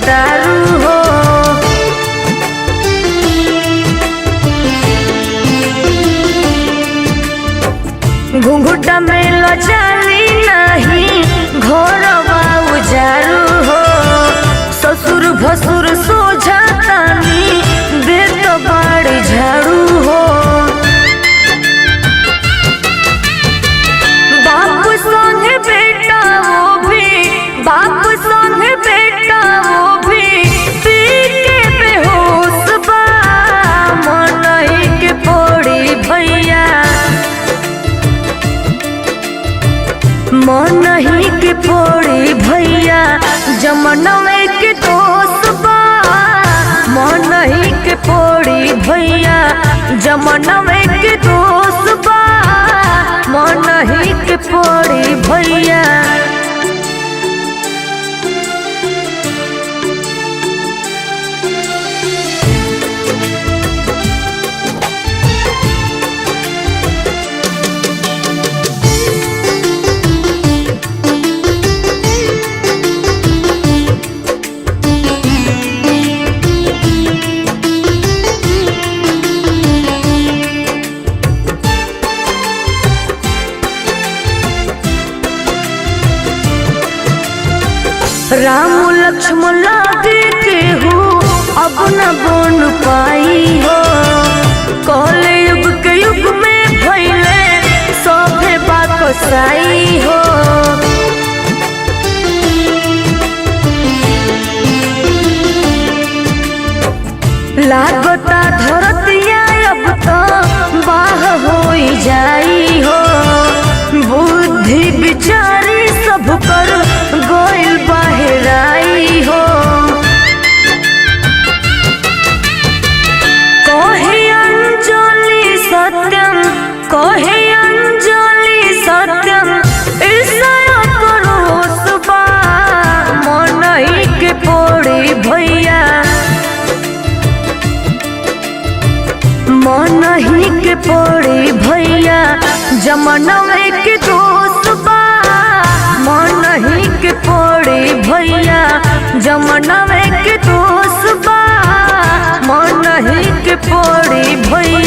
तारू हो। घुंघुटा में लजाली नहीं घोरवा उजारू हो। ससुर भसुर सोझातानी दे तो बाड़ी झाड़ू हो। बाप संगे बेटा वो भी, बाप संगे बेटा वो भी पी के बेहोश बा। मनही के पड़ी भैया, मनही के पड़ी भैया जमनवे के दोस्त बा। मनही के पड़ी भैया जमनवे के दोस्त बा। मनही के पड़ी भैया। राम लक्ष्मण लागे केहू अब न बन पाई हो। कलयुग के युग में भइले सभे बाकसाई हो। लागता धरतिया अब तो बाह होई जाई हो। बुद्धि विचारी सब कर गोइल बाहराई हो। कहे अंजलि सत्यम, कहे अंजलि सत्यम ईश्वर करोस बा। मनही के पड़ी भैया, मनही के पड़ी भैया जमनवे के दोस्त बा। मनही के पड़ी भैया जमनवे के दोस्त बा। मनही के पड़ी भैया।